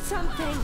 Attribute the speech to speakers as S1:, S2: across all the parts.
S1: something.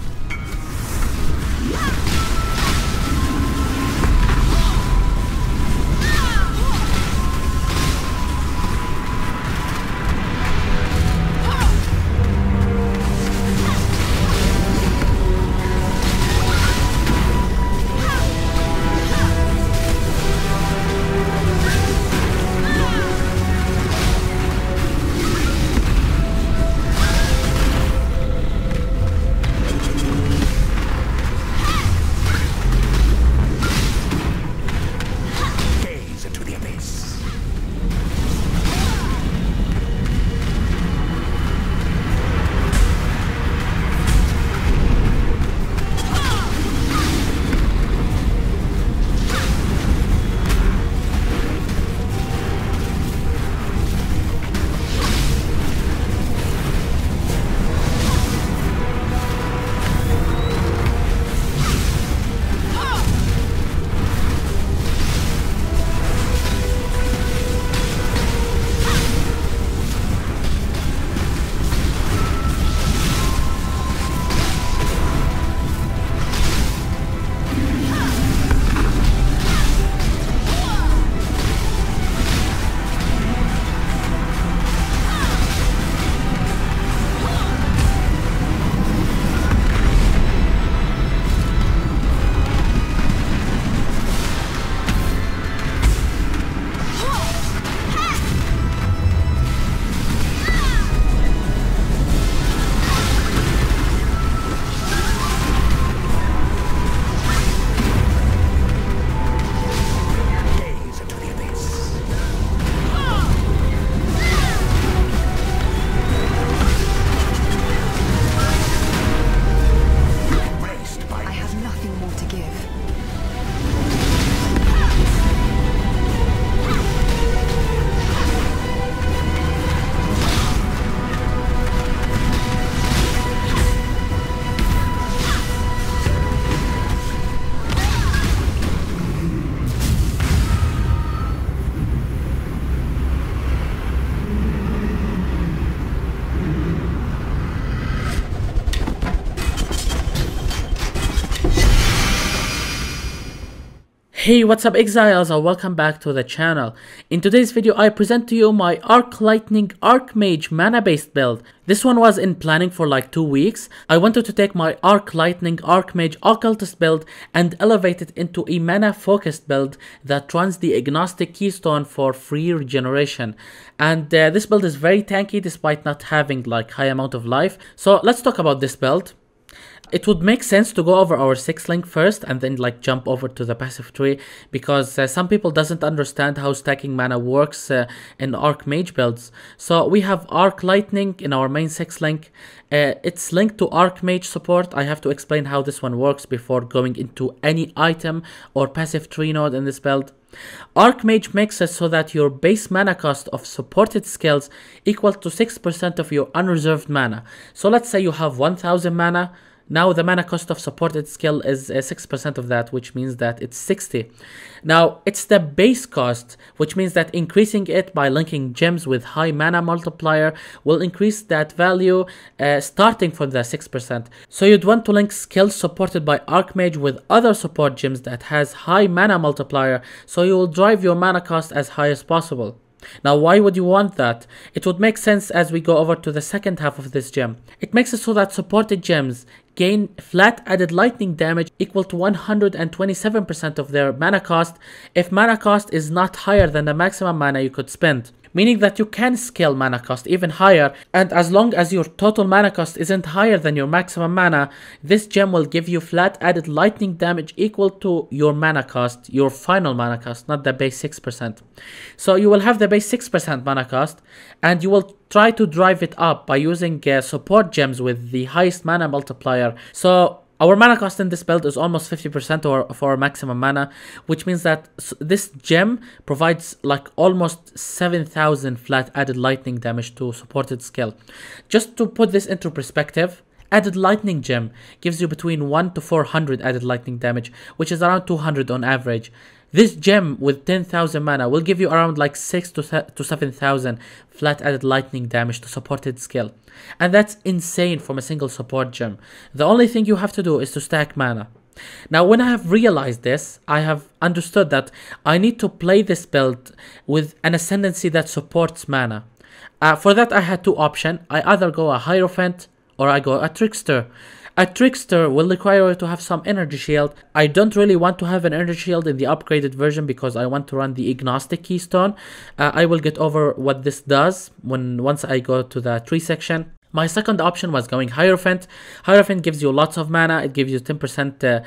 S2: Hey, what's up Exiles, and welcome back to the channel. In today's video I present to you my Arc Lighting Archmage mana based build. This one was in planning for like 2 weeks. I wanted to take my Arc Lighting Archmage Occultist build and elevate it into a mana focused build that runs the Agnostic Keystone for free regeneration. And this build is very tanky despite not having like high amount of life. So let's talk about this build. It would make sense to go over our 6 link first and then like jump over to the passive tree, because some people doesn't understand how stacking mana works in Archmage builds. So we have Arc Lightning in our main 6 link. It's linked to Archmage support. I have to explain how this one works before going into any item or passive tree node in this build. Archmage makes it so that your base mana cost of supported skills equal to 6% of your unreserved mana. So let's say you have 1000 mana. Now the mana cost of supported skill is 6% of that, which means that it's 60. Now it's the base cost, which means that increasing it by linking gems with high mana multiplier will increase that value starting from the 6%. So you'd want to link skills supported by Archmage with other support gems that has high mana multiplier, so you will drive your mana cost as high as possible. Now why would you want that? It would make sense as we go over to the second half of this gem. It makes it so that supported gems gain flat added lightning damage equal to 127% of their mana cost if mana cost is not higher than the maximum mana you could spend. Meaning that you can scale mana cost even higher, and as long as your total mana cost isn't higher than your maximum mana, this gem will give you flat added lightning damage equal to your mana cost, your final mana cost, not the base 6%. So you will have the base 6% mana cost, and you will try to drive it up by using support gems with the highest mana multiplier. So our mana cost in this build is almost 50% for our maximum mana, which means that this gem provides like almost 7000 flat added lightning damage to supported skill. Just to put this into perspective, added lightning gem gives you between 1 to 400 added lightning damage, which is around 200 on average. This gem with 10,000 mana will give you around like 6 to 7,000 flat added lightning damage to supported skill. And that's insane from a single support gem. The only thing you have to do is to stack mana. Now, when I have realized this, I have understood that I need to play this build with an ascendancy that supports mana. For that, I had two options. I either go a Hierophant or I go a Trickster. A Trickster will require you to have some energy shield. I don't really want to have an energy shield in the upgraded version because I want to run the Agnostic Keystone. I will get over what this does once I go to the tree section. My second option was going Hierophant. Hierophant gives you lots of mana. It gives you 10%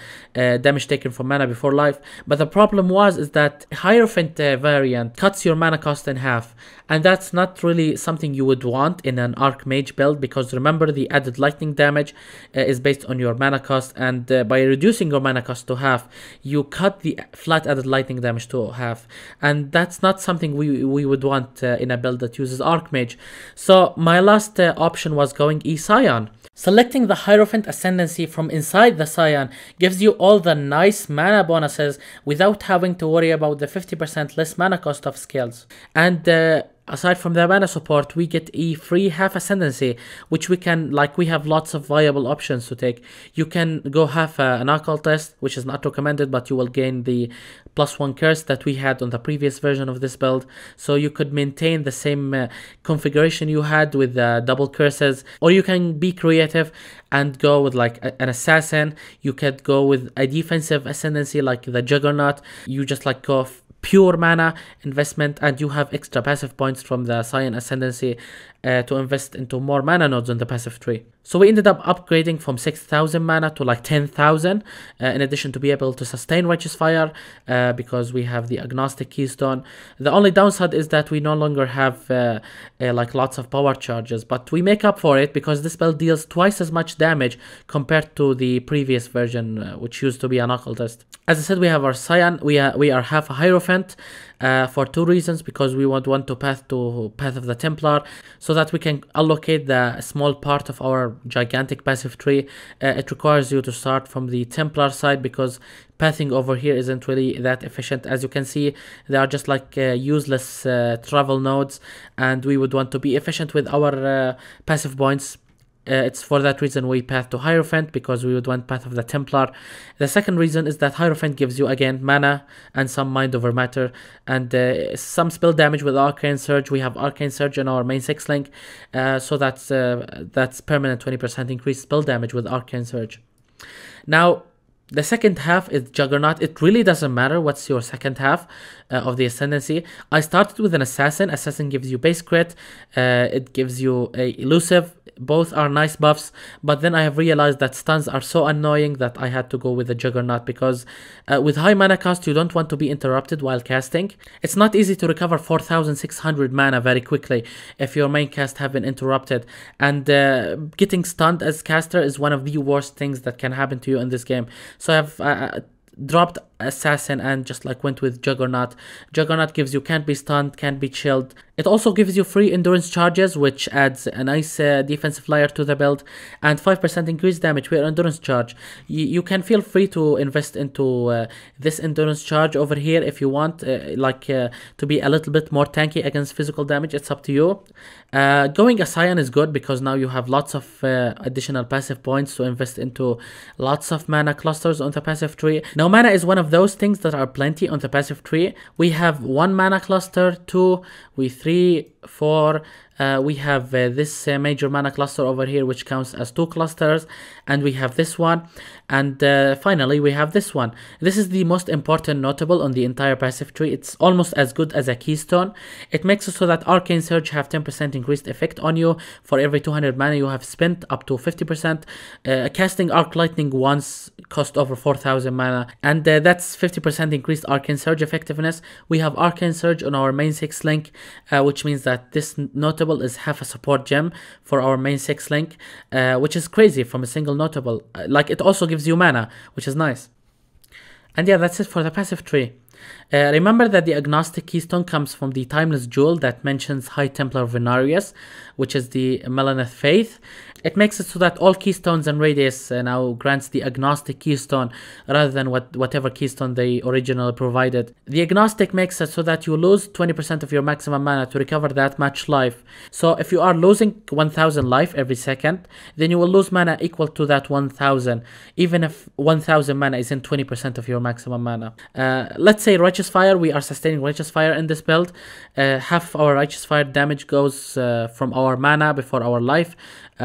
S2: damage taken from mana before life. But the problem is that Hierophant variant cuts your mana cost in half. And that's not really something you would want in an Archmage build, because remember, the added lightning damage is based on your mana cost. And by reducing your mana cost to half, you cut the flat added lightning damage to half. And that's not something we would want in a build that uses Archmage. So my last option was going E-Scion. Selecting the Hierophant Ascendancy from inside the Scion gives you all the nice mana bonuses without having to worry about the 50% less mana cost of skills. And aside from the mana support, we get a free half ascendancy, which we have lots of viable options to take. You can go half an occultist, which is not recommended, but you will gain the +1 curse that we had on the previous version of this build. So you could maintain the same configuration you had with double curses, or you can be creative and go with like an assassin. You could go with a defensive ascendancy like the Juggernaut. You just like go pure mana investment, and you have extra passive points from the Scion Ascendancy to invest into more mana nodes on the passive tree. So we ended up upgrading from 6,000 mana to like 10,000 in addition to be able to sustain Righteous Fire because we have the Agnostic Keystone. The only downside is that we no longer have like lots of power charges, but we make up for it because this build deals twice as much damage compared to the previous version, which used to be an occultist. As I said, we have our Scion. We are half a Hierophant for two reasons: because we want to path of the Templar so that we can allocate the small part of our gigantic passive tree. It requires you to start from the Templar side because pathing over here isn't really that efficient. As you can see, they are just like useless travel nodes, and we would want to be efficient with our passive points. It's for that reason we path to Hierophant, because we would want Path of the Templar. The second reason is that Hierophant gives you again mana and some Mind Over Matter and some spell damage with Arcane Surge. We have Arcane Surge in our main 6 link, so that's permanent 20% increased spell damage with Arcane Surge. Now, the second half is Juggernaut. It really doesn't matter what's your second half of the Ascendancy. I started with an Assassin. Assassin gives you base crit. It gives you a elusive. Both are nice buffs, but then I have realized that stuns are so annoying that I had to go with the Juggernaut, because with high mana cost you don't want to be interrupted while casting. It's not easy to recover 4,600 mana very quickly if your main cast have been interrupted, and getting stunned as caster is one of the worst things that can happen to you in this game. So I've dropped Assassin and just like went with Juggernaut. Juggernaut gives you can't be stunned, can't be chilled. It also gives you free endurance charges, which adds a nice defensive layer to the build, and 5% increased damage with endurance charge. You can feel free to invest into this endurance charge over here if you want, to be a little bit more tanky against physical damage. It's up to you. Going a Scion is good because now you have lots of additional passive points to invest into lots of mana clusters on the passive tree. Now, mana is one of those things that are plenty on the passive tree. We have 1 mana cluster, 2, 3, 4. We have this major mana cluster over here, which counts as 2 clusters, and we have this one, and finally we have this one. This is the most important notable on the entire passive tree. It's almost as good as a keystone. It makes it so that Arcane Surge have 10% increased effect on you for every 200 mana you have spent, up to 50%. Casting Arc Lighting once cost over 4,000 mana, and that's 50% increased Arcane Surge effectiveness. We have Arcane Surge on our main 6 link, which means that this notable is half a support gem for our main 6 link, which is crazy from a single notable. Like, it also gives you mana, which is nice. And yeah, that's it for the passive tree. Remember that the Agnostic Keystone comes from the Timeless Jewel that mentions High Templar Venarius, which is the Melaneth Faith. It makes it so that all keystones and radius now grants the agnostic keystone rather than whatever keystone they originally provided. The agnostic makes it so that you lose 20% of your maximum mana to recover that much life. So if you are losing 1000 life every second, then you will lose mana equal to that 1000, even if 1000 mana isn't 20% of your maximum mana. Let's say Righteous Fire, we are sustaining Righteous Fire in this build. Half our Righteous Fire damage goes from our mana before our life,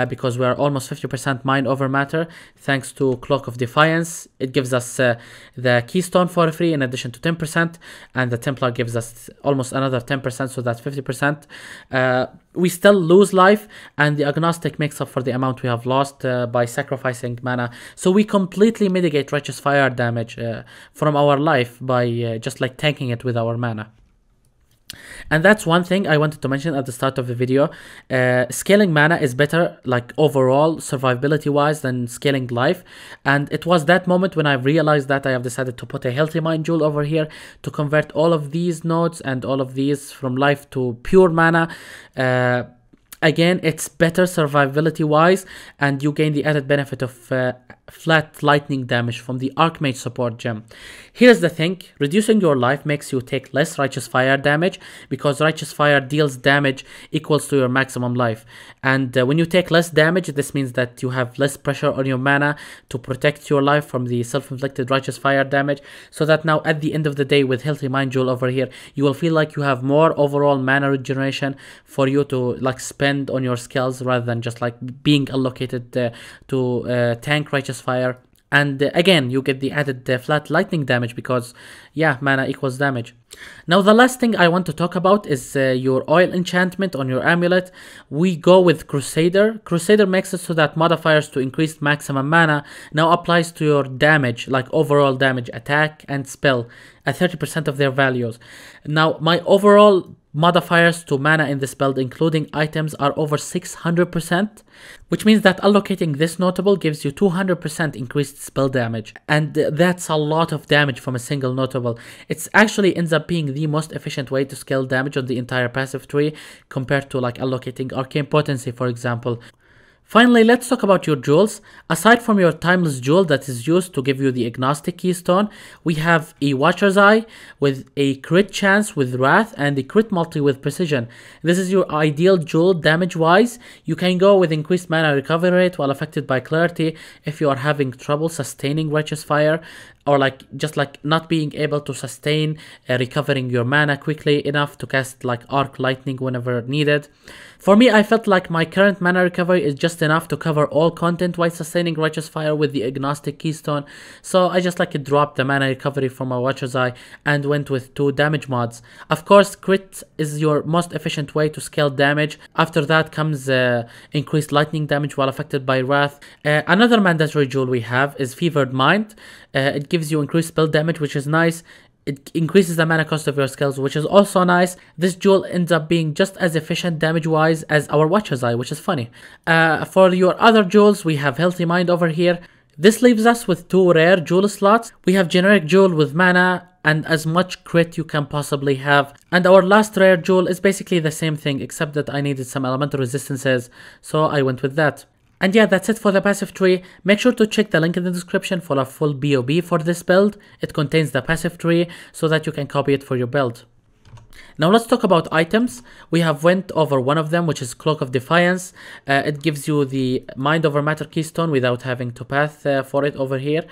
S2: because we are almost 50% mind over matter thanks to Cloak of Defiance. It gives us the keystone for free in addition to 10%, and the Templar gives us almost another 10%, so that's 50%. We still lose life, and the agnostic makes up for the amount we have lost by sacrificing mana. So we completely mitigate Righteous Fire damage from our life by just like tanking it with our mana. And that's one thing I wanted to mention at the start of the video. Scaling mana is better, like overall survivability wise, than scaling life. And it was that moment when I realized that I have decided to put a Healthy Mind Jewel over here to convert all of these nodes and all of these from life to pure mana. Again, it's better survivability wise, and you gain the added benefit of flat lightning damage from the Archmage support gem. Here's the thing, reducing your life makes you take less Righteous Fire damage, because Righteous Fire deals damage equals to your maximum life. And when you take less damage, this means that you have less pressure on your mana to protect your life from the self-inflicted Righteous Fire damage, so that now at the end of the day with Healthy Mind Jewel over here, you will feel like you have more overall mana regeneration for you to like spend on your skills rather than just like being allocated to tank Righteous Fire. And again, you get the added flat lightning damage because, yeah, mana equals damage. Now, the last thing I want to talk about is your oil enchantment on your amulet. We go with Crusader. Crusader makes it so that modifiers to increase maximum mana now applies to your damage, like overall damage, attack, and spell at 30% of their values. Now, my overall modifiers to mana in this build, including items, are over 600%, which means that allocating this notable gives you 200% increased spell damage, and that's a lot of damage from a single notable. It actually ends up being the most efficient way to scale damage on the entire passive tree compared to like allocating Arcane Potency, for example. Finally, let's talk about your jewels. Aside from your Timeless Jewel that is used to give you the Agnostic Keystone, we have a Watcher's Eye with a crit chance with Wrath and a crit multi with Precision. This is your ideal jewel damage-wise. You can go with increased mana recovery rate while affected by Clarity if you are having trouble sustaining Righteous Fire, or like just like not being able to sustain recovering your mana quickly enough to cast like Arc Lighting whenever needed. For me, I felt like my current mana recovery is just enough to cover all content while sustaining Righteous Fire with the Agnostic Keystone, so I just like dropped the mana recovery from my Watcher's Eye and went with 2 damage mods. Of course, crit is your most efficient way to scale damage. After that comes increased lightning damage while affected by Wrath. Another mandatory jewel we have is Fevered Mind. It gives you increased spell damage, which is nice. It increases the mana cost of your skills, which is also nice. This jewel ends up being just as efficient damage-wise as our Watcher's Eye, which is funny. For your other jewels, we have Healthy Mind over here. This leaves us with 2 rare jewel slots. We have Generic Jewel with mana and as much crit you can possibly have. And our last rare jewel is basically the same thing, except that I needed some elemental resistances, so I went with that. And yeah, that's it for the passive tree. Make sure to check the link in the description for a full BOB for this build. It contains the passive tree so that you can copy it for your build. Now let's talk about items. We have went over one of them, which is Cloak of Defiance. It gives you the Mind over Matter Keystone without having to path for it over here.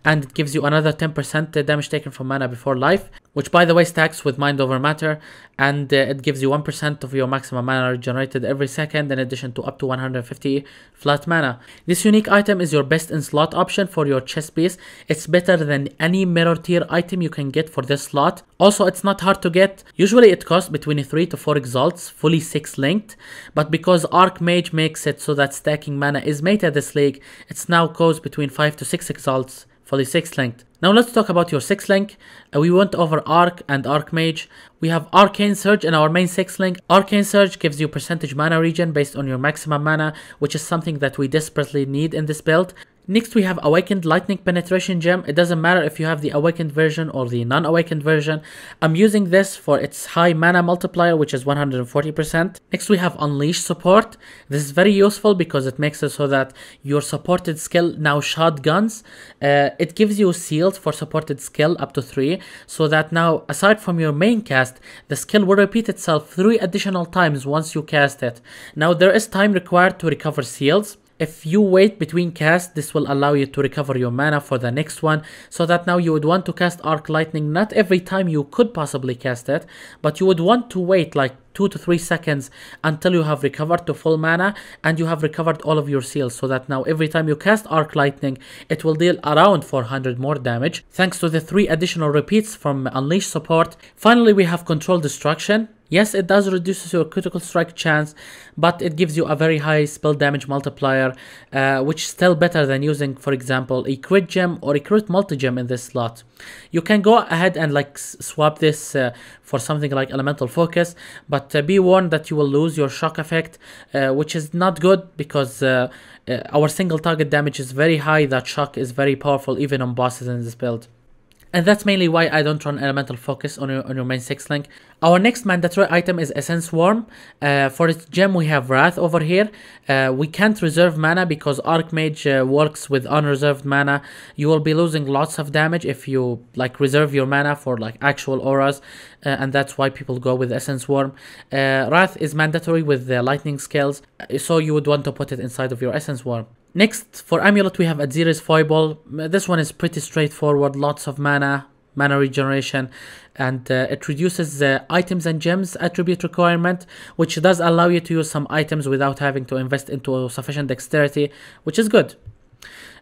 S2: And it gives you another 10% damage taken from mana before life, which by the way stacks with Mind over Matter. And it gives you 1% of your maximum mana regenerated every second, in addition to up to 150 flat mana. This unique item is your best in slot option for your chest piece. It's better than any mirror tier item you can get for this slot. Also, it's not hard to get. Usually it costs between 3 to 4 exalts, fully 6 linked, but because Archmage makes it so that stacking mana is meta this league, it's now costs between 5 to 6 exalts, fully 6 linked. Now let's talk about your 6 link. We went over Arc and Archmage. We have Arcane Surge in our main 6 link. Arcane Surge gives you percentage mana regen based on your maximum mana, which is something that we desperately need in this build. Next we have Awakened Lightning Penetration Gem. It doesn't matter if you have the Awakened version or the non-Awakened version. I'm using this for its high mana multiplier, which is 140%. Next we have Unleash Support. This is very useful because it makes it so that your supported skill now shotguns. It gives you seals for supported skill up to 3, so that now aside from your main cast, the skill will repeat itself 3 additional times once you cast it. Now there is time required to recover seals. If you wait between casts, this will allow you to recover your mana for the next one, so that now you would want to cast Arc Lightning not every time you could possibly cast it, but you would want to wait like 2 to 3 seconds until you have recovered to full mana and you have recovered all of your seals, so that now every time you cast Arc Lightning, it will deal around 400 more damage, thanks to the 3 additional repeats from Unleash Support. Finally, we have Control Destruction. Yes, it does reduce your critical strike chance, but it gives you a very high spell damage multiplier, which is still better than using, for example, a crit gem or a crit multi-gem in this slot. You can go ahead and like swap this for something like Elemental Focus, but be warned that you will lose your shock effect, which is not good because our single target damage is very high. That shock is very powerful even on bosses in this build. And that's mainly why I don't run Elemental Focus on your main 6 link. Our next mandatory item is Essence Worm. For its gem we have Wrath over here. We can't reserve mana because Archmage works with unreserved mana. You will be losing lots of damage if you like reserve your mana for like actual auras, and that's why people go with Essence Worm. Wrath is mandatory with the lightning skills, so you would want to put it inside of your Essence Worm. Next, for Amulet, we have Adziri's Foible. This one is pretty straightforward, lots of mana regeneration, and it reduces the items and gems attribute requirement, which does allow you to use some items without having to invest into sufficient dexterity, which is good.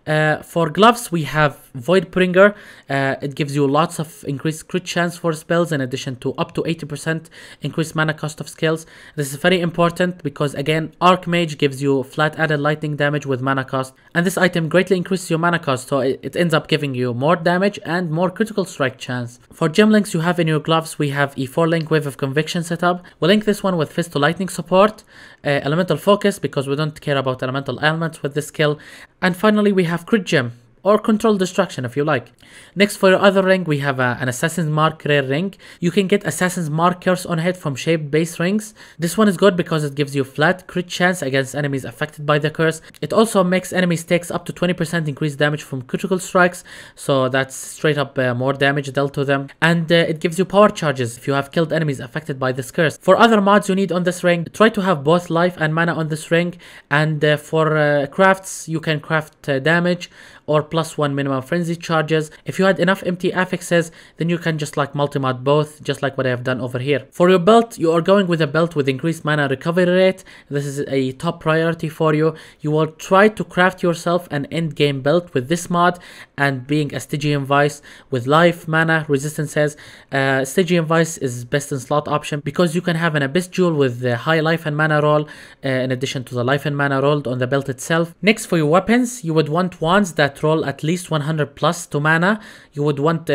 S2: For gloves, we have Voidbringer. It gives you lots of increased crit chance for spells in addition to up to 80% increased mana cost of skills. This is very important because again, Archmage gives you flat added lightning damage with mana cost, and this item greatly increases your mana cost, so it ends up giving you more damage and more critical strike chance. For gem links you have in your gloves, we have a 4-link Wave of Conviction setup. We'll link this one with Fist to Lightning support, Elemental Focus because we don't care about elemental elements with this skill, and finally we have Crit Gem, or Control Destruction if you like. Next, for your other ring, we have an Assassin's Mark rare ring. You can get Assassin's Mark curse on hit from shaped base rings. This one is good because it gives you flat crit chance against enemies affected by the curse. It also makes enemies takes up to 20% increased damage from critical strikes, so that's straight up more damage dealt to them. And it gives you power charges if you have killed enemies affected by this curse. For other mods you need on this ring, try to have both life and mana on this ring, and for crafts you can craft damage or +1 minimum frenzy charges. If you had enough empty affixes, then you can just like multi-mod both, just like what I have done over here. For your belt, you are going with a belt with increased mana recovery rate. This is a top priority for you. You will try to craft yourself an end game belt with this mod, and being a Stygian Vice with life, mana, resistances. Stygian Vice is best in slot option because you can have an Abyss Jewel with the high life and mana roll, in addition to the life and mana rolled on the belt itself. Next, for your weapons, you would want wands that roll at least 100 plus to mana. You would want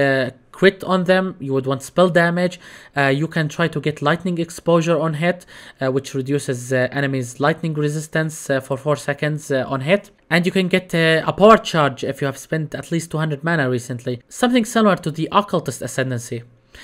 S2: crit on them, you would want spell damage. You can try to get lightning exposure on hit, which reduces enemies lightning resistance for 4 seconds on hit. And you can get a power charge if you have spent at least 200 mana recently, something similar to the Occultist Ascendancy.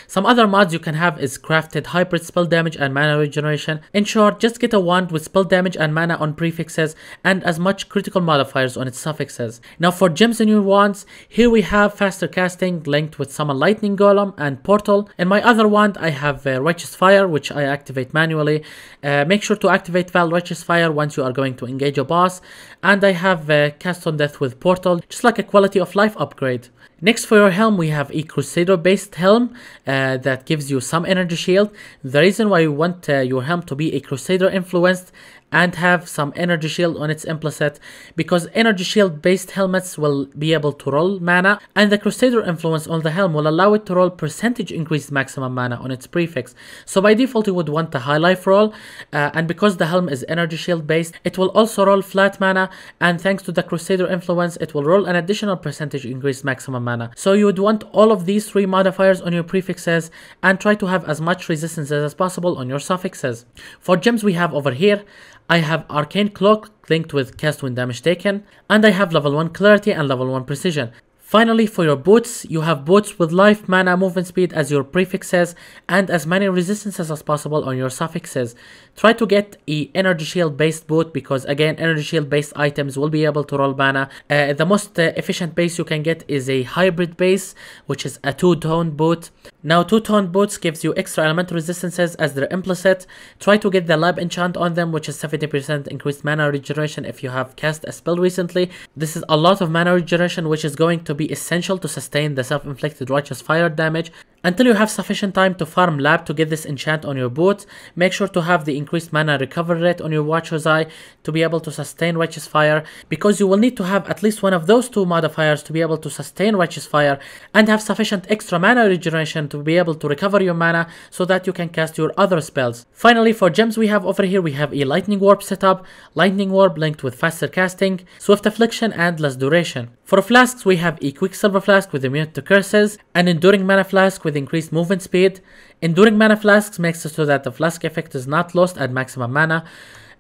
S2: Some other mods you can have is crafted hybrid spell damage and mana regeneration. In short, just get a wand with spell damage and mana on prefixes and as much critical modifiers on its suffixes. Now for gems in your wands, here we have faster casting linked with Summon Lightning Golem and Portal. In my other wand I have Righteous Fire, which I activate manually. Make sure to activate Val Righteous Fire once you are going to engage a boss. And I have Cast on Death with Portal, just like a quality of life upgrade. Next, for your helm, we have a Crusader based helm that gives you some energy shield. The reason why you want your helm to be a Crusader influenced and have some energy shield on its implicit, because energy shield based helmets will be able to roll mana, and the Crusader influence on the helm will allow it to roll percentage increased maximum mana on its prefix. So by default you would want the high life roll, and because the helm is energy shield based, it will also roll flat mana, and thanks to the Crusader influence it will roll an additional percentage increased maximum mana. So you would want all of these 3 modifiers on your prefixes and try to have as much resistance as possible on your suffixes. For gems we have over here I have Arcane Cloak linked with cast when damage taken, and I have level 1 Clarity and level 1 Precision. Finally, for your boots, you have boots with life, mana, movement speed as your prefixes and as many resistances as possible on your suffixes. Try to get a energy shield based boot because again, energy shield based items will be able to roll mana. The most efficient base you can get is a hybrid base, which is a 2-tone boot. Now 2-tone boots gives you extra elemental resistances as they're implicit. Try to get the lab enchant on them, which is 70% increased mana regeneration if you have cast a spell recently. This is a lot of mana regeneration, which is going to be essential to sustain the self-inflicted righteous fire damage. Until you have sufficient time to farm lab to get this enchant on your boot, make sure to have the increased mana recovery rate on your Watcher's Eye to be able to sustain righteous fire, because you will need to have at least one of those two modifiers to be able to sustain righteous fire and have sufficient extra mana regeneration to be able to recover your mana so that you can cast your other spells. Finally, for gems we have over here, we have a lightning warp setup, lightning warp linked with faster casting, swift affliction and less duration. For flasks we have a quicksilver flask with immune to curses, an enduring mana flask with increased movement speed. Enduring mana flasks makes it so that the flask effect is not lost at maximum mana.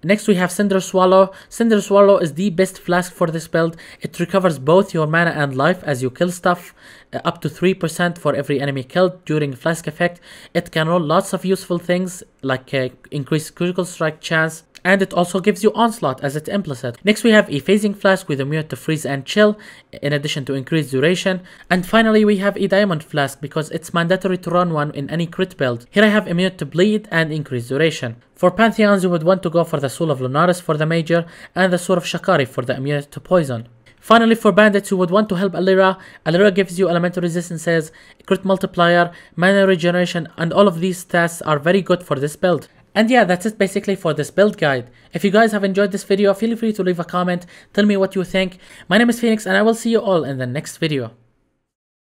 S2: Next we have Cinder Swallow. Cinder Swallow is the best flask for this build. It recovers both your mana and life as you kill stuff, up to 3% for every enemy killed during flask effect. It can roll lots of useful things like increased critical strike chance, and it also gives you onslaught as it's implicit. Next we have a phasing flask with immune to freeze and chill, in addition to increased duration. And finally we have a diamond flask because it's mandatory to run one in any crit build. Here I have immune to bleed and increased duration. For Pantheons you would want to go for the Soul of Lunaris for the major and the Sword of Shakari for the immunity to poison. Finally, for bandits, you would want to help Alira. Alira gives you elemental resistances, crit multiplier, mana regeneration, and all of these stats are very good for this build. And yeah, that's it basically for this build guide. If you guys have enjoyed this video, feel free to leave a comment, tell me what you think. My name is Phoenix and I will see you all in the next video.